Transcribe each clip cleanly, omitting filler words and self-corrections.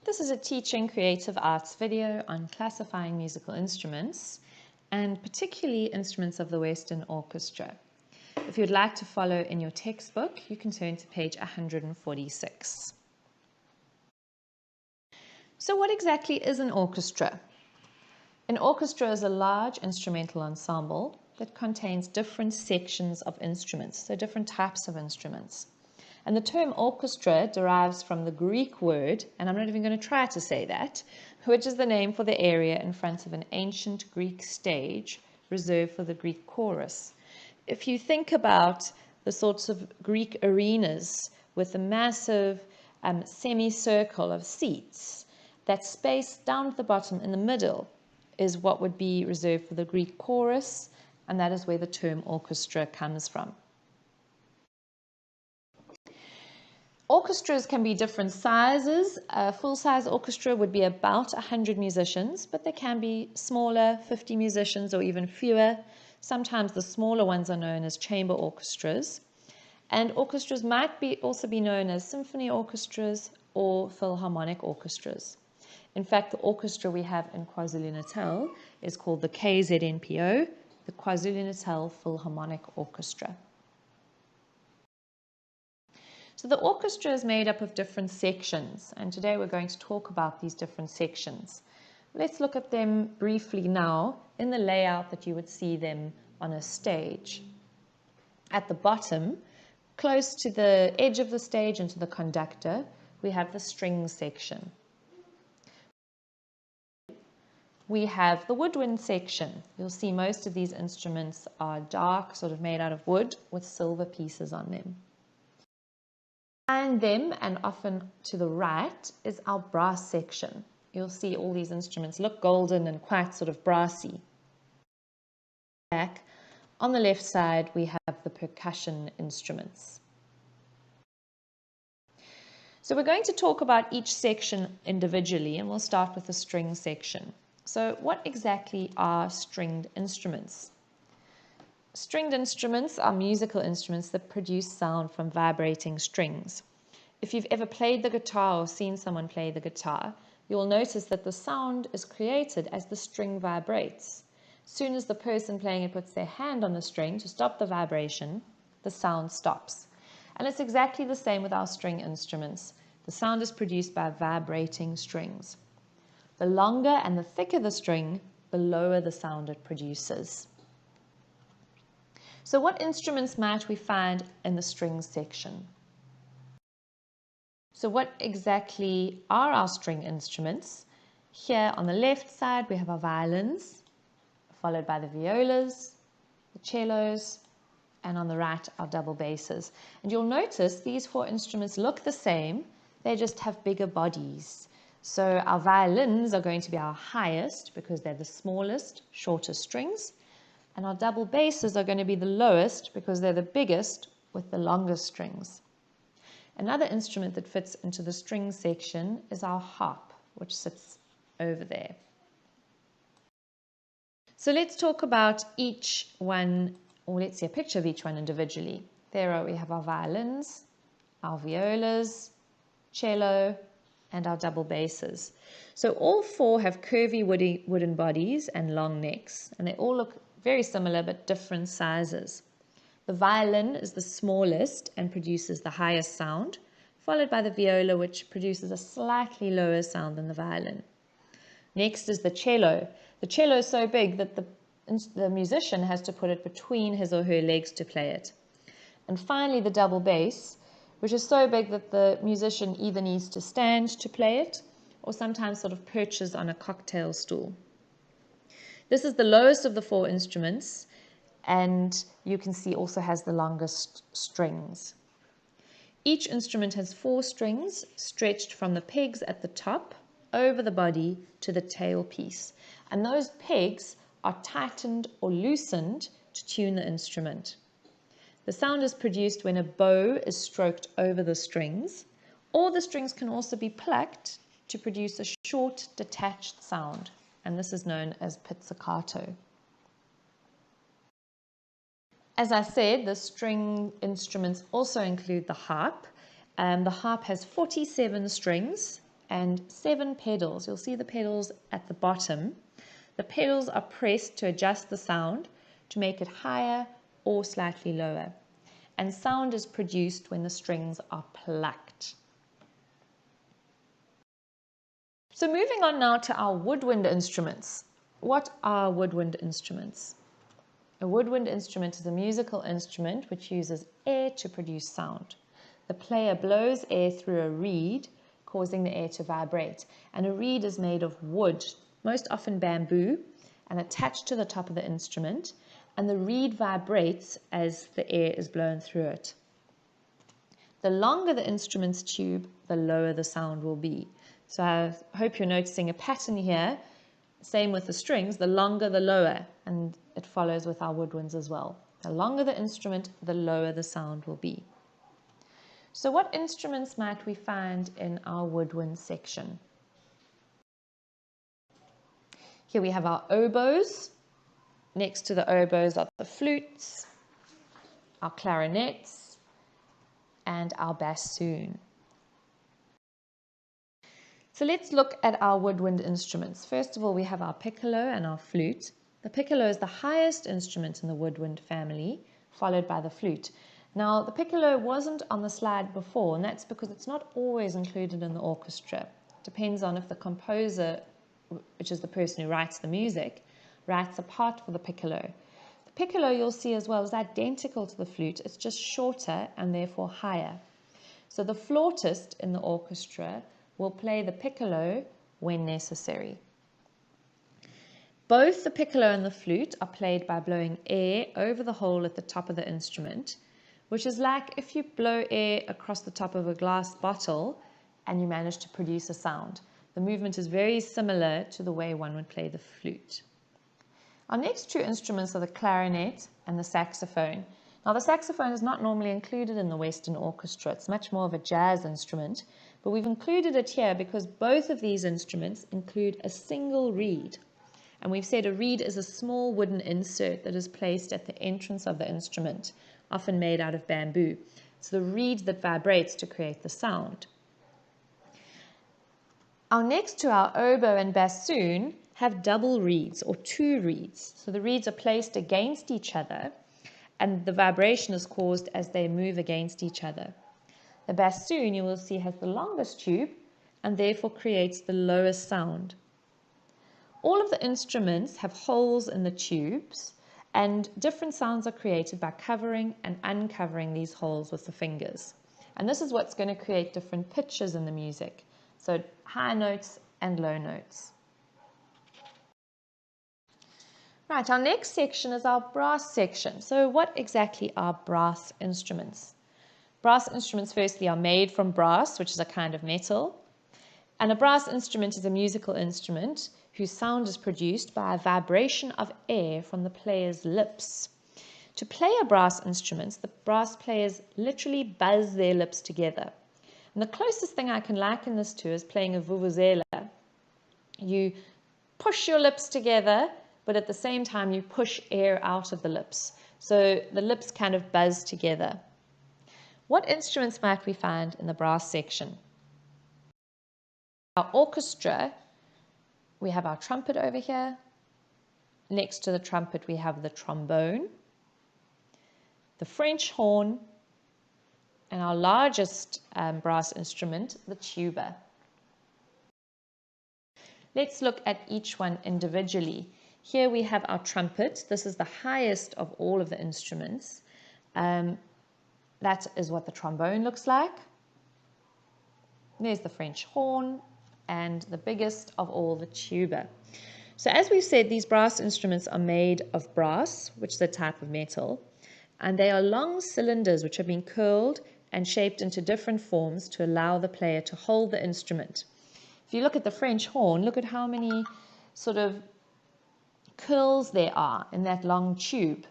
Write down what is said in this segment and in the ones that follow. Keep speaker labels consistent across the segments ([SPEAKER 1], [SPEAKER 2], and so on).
[SPEAKER 1] This is a teaching creative arts video on classifying musical instruments, and particularly instruments of the Western orchestra. If you'd like to follow in your textbook, you can turn to page 146. So what exactly is an orchestra? An orchestra is a large instrumental ensemble that contains different sections of instruments, so different types of instruments. And the term orchestra derives from the Greek word, and I'm not even going to try to say that, which is the name for the area in front of an ancient Greek stage reserved for the Greek chorus. If you think about the sorts of Greek arenas with a massive semicircle of seats, that space down at the bottom in the middle is what would be reserved for the Greek chorus, and that is where the term orchestra comes from. Orchestras can be different sizes. A full-size orchestra would be about 100 musicians, but they can be smaller, 50 musicians or even fewer. Sometimes the smaller ones are known as chamber orchestras. And orchestras might also be known as symphony orchestras or philharmonic orchestras. In fact, the orchestra we have in KwaZulu-Natal is called the KZNPO, the KwaZulu-Natal Philharmonic Orchestra. So the orchestra is made up of different sections, and today we're going to talk about these different sections. Let's look at them briefly now in the layout that you would see them on a stage. At the bottom, close to the edge of the stage and to the conductor, we have the string section. We have the woodwind section. You'll see most of these instruments are dark, sort of made out of wood with silver pieces on them. Behind them, and often to the right, is our brass section. You'll see all these instruments look golden and quite sort of brassy. Back, on the left side, we have the percussion instruments. So we're going to talk about each section individually, and we'll start with the string section. So what exactly are stringed instruments? Stringed instruments are musical instruments that produce sound from vibrating strings. If you've ever played the guitar or seen someone play the guitar, you'll notice that the sound is created as the string vibrates. As soon as the person playing it puts their hand on the string to stop the vibration, the sound stops. And it's exactly the same with our string instruments. The sound is produced by vibrating strings. The longer and the thicker the string, the lower the sound it produces. So what instruments might we find in the strings section? So what exactly are our string instruments? Here on the left side we have our violins, followed by the violas, the cellos, and on the right our double basses. And you'll notice these four instruments look the same, they just have bigger bodies. So our violins are going to be our highest because they're the smallest, shortest strings. And our double basses are going to be the lowest because they're the biggest with the longest strings. Another instrument that fits into the string section is our harp, which sits over there. So let's talk about each one, or let's see a picture of each one individually. We have our violins, our violas, cello, and our double basses. So all four have curvy wooden bodies and long necks, and they all look very similar but different sizes. The violin is the smallest and produces the highest sound, followed by the viola, which produces a slightly lower sound than the violin. Next is the cello. The cello is so big that the musician has to put it between his or her legs to play it. And finally the double bass, which is so big that the musician either needs to stand to play it or sometimes sort of perches on a cocktail stool. This is the lowest of the four instruments, and you can see also has the longest strings. Each instrument has four strings stretched from the pegs at the top over the body to the tail piece, and those pegs are tightened or loosened to tune the instrument. The sound is produced when a bow is stroked over the strings, or the strings can also be plucked to produce a short detached sound, and this is known as pizzicato. As I said, the string instruments also include the harp. The harp has 47 strings and 7 pedals. You'll see the pedals at the bottom. The pedals are pressed to adjust the sound to make it higher or slightly lower. And sound is produced when the strings are plucked. So moving on now to our woodwind instruments. What are woodwind instruments? A woodwind instrument is a musical instrument which uses air to produce sound. The player blows air through a reed, causing the air to vibrate. And a reed is made of wood, most often bamboo, and attached to the top of the instrument. And the reed vibrates as the air is blown through it. The longer the instrument's tube, the lower the sound will be. So I hope you're noticing a pattern here. Same with the strings, the longer the lower, and it follows with our woodwinds as well. The longer the instrument, the lower the sound will be. So what instruments might we find in our woodwind section? Here we have our oboes. Next to the oboes are the flutes, our clarinets, and our bassoon. So let's look at our woodwind instruments. First of all, we have our piccolo and our flute. The piccolo is the highest instrument in the woodwind family, followed by the flute. Now, the piccolo wasn't on the slide before, and that's because it's not always included in the orchestra. It depends on if the composer, which is the person who writes the music, writes a part for the piccolo. The piccolo, you'll see as well, is identical to the flute. It's just shorter and therefore higher. So the flautist in the orchestra will play the piccolo when necessary. Both the piccolo and the flute are played by blowing air over the hole at the top of the instrument, which is like if you blow air across the top of a glass bottle and you manage to produce a sound. The movement is very similar to the way one would play the flute. Our next two instruments are the clarinet and the saxophone. Now, the saxophone is not normally included in the Western orchestra. It's much more of a jazz instrument, but we've included it here because both of these instruments include a single reed. And we've said a reed is a small wooden insert that is placed at the entrance of the instrument, often made out of bamboo. It's the reed that vibrates to create the sound. Our next two, our oboe and bassoon, have double reeds or 2 reeds. So the reeds are placed against each other, and the vibration is caused as they move against each other. The bassoon, you will see, has the longest tube and therefore creates the lowest sound. All of the instruments have holes in the tubes, and different sounds are created by covering and uncovering these holes with the fingers. And this is what's going to create different pitches in the music. So high notes and low notes. Right, our next section is our brass section. So what exactly are brass instruments? Brass instruments firstly are made from brass, which is a kind of metal. And a brass instrument is a musical instrument whose sound is produced by a vibration of air from the player's lips. To play a brass instrument, the brass players literally buzz their lips together. And the closest thing I can liken this to is playing a vuvuzela. You push your lips together, but at the same time you push air out of the lips. So the lips kind of buzz together. What instruments might we find in the brass section? Our orchestra, we have our trumpet over here. Next to the trumpet we have the trombone, the French horn, and our largest brass instrument, the tuba. Let's look at each one individually. Here we have our trumpet. This is the highest of all of the instruments. That is what the trombone looks like. There's the French horn, and the biggest of all, the tuba. So as we've said, these brass instruments are made of brass, which is a type of metal, and they are long cylinders which have been curled and shaped into different forms to allow the player to hold the instrument. If you look at the French horn, look at how many sort of curls there are in that long tube.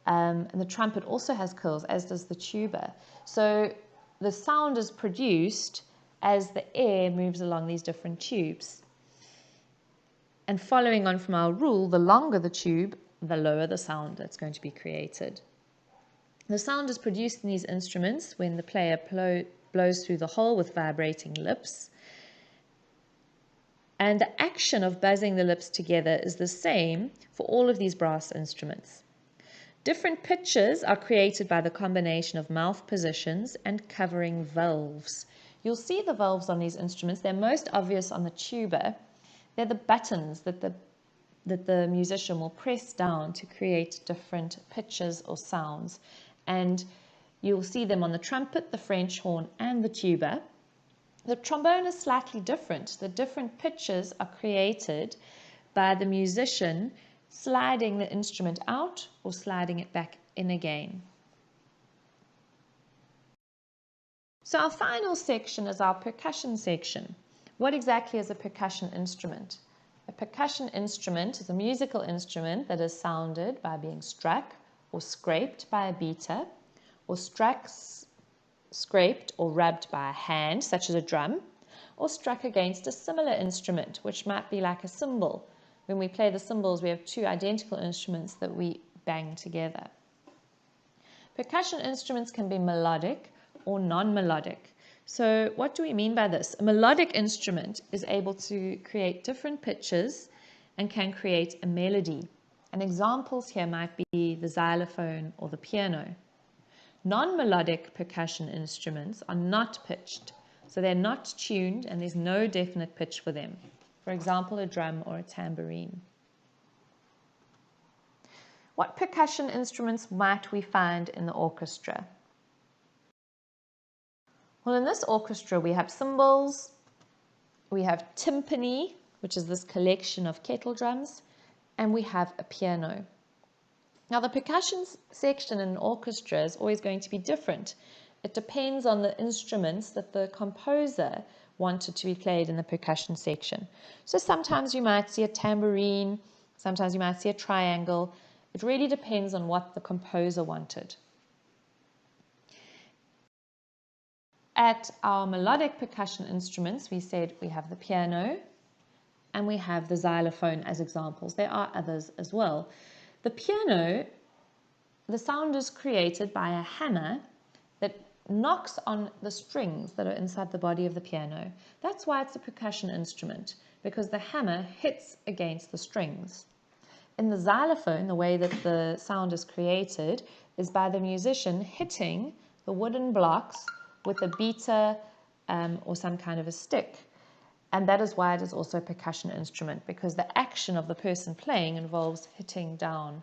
[SPEAKER 1] And the trumpet also has curls, as does the tuba. So the sound is produced as the air moves along these different tubes. And following on from our rule, the longer the tube, the lower the sound that's going to be created. The sound is produced in these instruments when the player blows through the hole with vibrating lips. And the action of buzzing the lips together is the same for all of these brass instruments. Different pitches are created by the combination of mouth positions and covering valves. You'll see the valves on these instruments. They're most obvious on the tuba. They're the buttons that the musician will press down to create different pitches or sounds. And you'll see them on the trumpet, the French horn, and the tuba. The trombone is slightly different. The different pitches are created by the musician sliding the instrument out or sliding it back in again. So our final section is our percussion section. What exactly is a percussion instrument? A percussion instrument is a musical instrument that is sounded by being struck or scraped by a beater, or struck, scraped or rubbed by a hand, such as a drum, or struck against a similar instrument, which might be like a cymbal. When we play the cymbals, we have two identical instruments that we bang together. Percussion instruments can be melodic or non-melodic. So what do we mean by this? A melodic instrument is able to create different pitches and can create a melody. And examples here might be the xylophone or the piano. Non-melodic percussion instruments are not pitched, so they're not tuned and there's no definite pitch for them. For example, a drum or a tambourine. What percussion instruments might we find in the orchestra? Well, in this orchestra we have cymbals, we have timpani, which is this collection of kettle drums, and we have a piano. Now the percussion section in an orchestra is always going to be different. It depends on the instruments that the composer wanted to be played in the percussion section. So sometimes you might see a tambourine, sometimes you might see a triangle. It really depends on what the composer wanted. At our melodic percussion instruments, we said we have the piano and we have the xylophone as examples. There are others as well. The piano, the sound is created by a hammer that knocks on the strings that are inside the body of the piano. That's why it's a percussion instrument, because the hammer hits against the strings. In the xylophone, the way that the sound is created is by the musician hitting the wooden blocks with a beater or some kind of a stick. And that is why it is also a percussion instrument, because the action of the person playing involves hitting down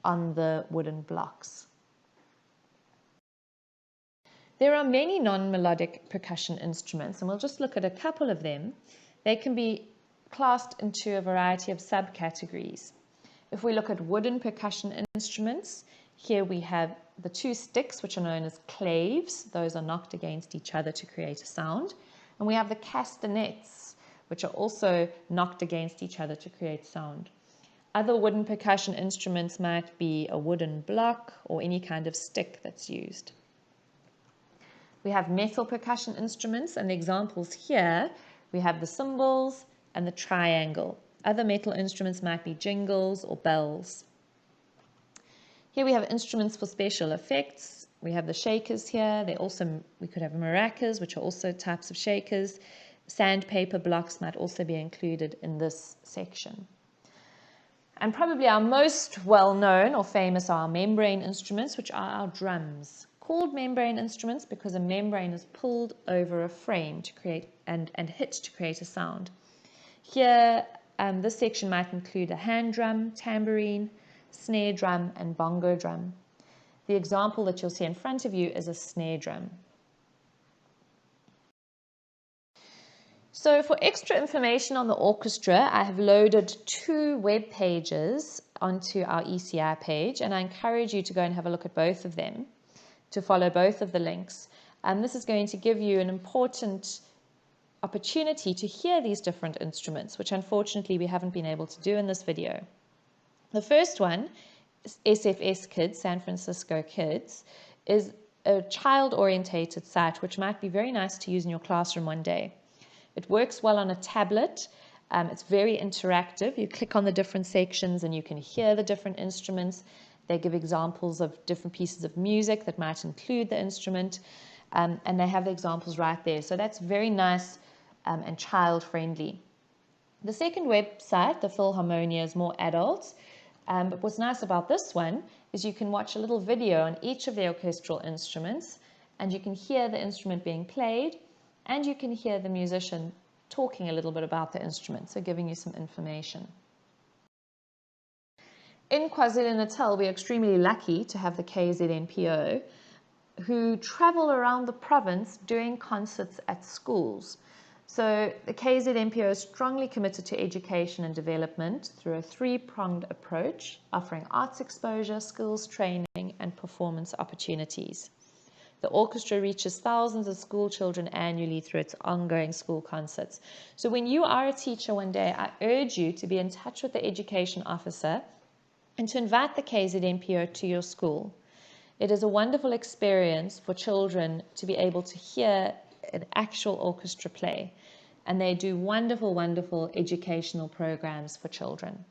[SPEAKER 1] on the wooden blocks. There are many non-melodic percussion instruments, and we'll just look at a couple of them. They can be classed into a variety of subcategories. If we look at wooden percussion instruments, here we have the two sticks, which are known as claves. Those are knocked against each other to create a sound. And we have the castanets, which are also knocked against each other to create sound. Other wooden percussion instruments might be a wooden block or any kind of stick that's used. We have metal percussion instruments, and the examples here, we have the cymbals and the triangle. Other metal instruments might be jingles or bells. Here we have instruments for special effects. We have the shakers here. We could have maracas, which are also types of shakers. Sandpaper blocks might also be included in this section. And probably our most well-known or famous are our membrane instruments, which are our drums. Called membrane instruments because a membrane is pulled over a frame to create and hit to create a sound. Here, this section might include a hand drum, tambourine, snare drum, and bongo drum. The example that you'll see in front of you is a snare drum. So for extra information on the orchestra, I have loaded 2 web pages onto our ECI page, and I encourage you to go and have a look at both of them, to follow both of the links. And this is going to give you an important opportunity to hear these different instruments, which unfortunately we haven't been able to do in this video. The first one, SFS Kids, San Francisco Kids, is a child-orientated site which might be very nice to use in your classroom one day. It works well on a tablet. It's very interactive. You click on the different sections and you can hear the different instruments. They give examples of different pieces of music that might include the instrument, and they have the examples right there. So that's very nice and child-friendly. The second website, the Philharmonia, is more adult. But what's nice about this one is you can watch a little video on each of the orchestral instruments, and you can hear the instrument being played, and you can hear the musician talking a little bit about the instrument, so giving you some information. In KwaZulu-Natal, we're extremely lucky to have the KZNPO, who travel around the province doing concerts at schools. So the KZNPO is strongly committed to education and development through a three-pronged approach, offering arts exposure, skills training, and performance opportunities. The orchestra reaches thousands of school children annually through its ongoing school concerts. So when you are a teacher one day, I urge you to be in touch with the education officer and to invite the KZNPO to your school. It is a wonderful experience for children to be able to hear an actual orchestra play, and they do wonderful, wonderful educational programs for children.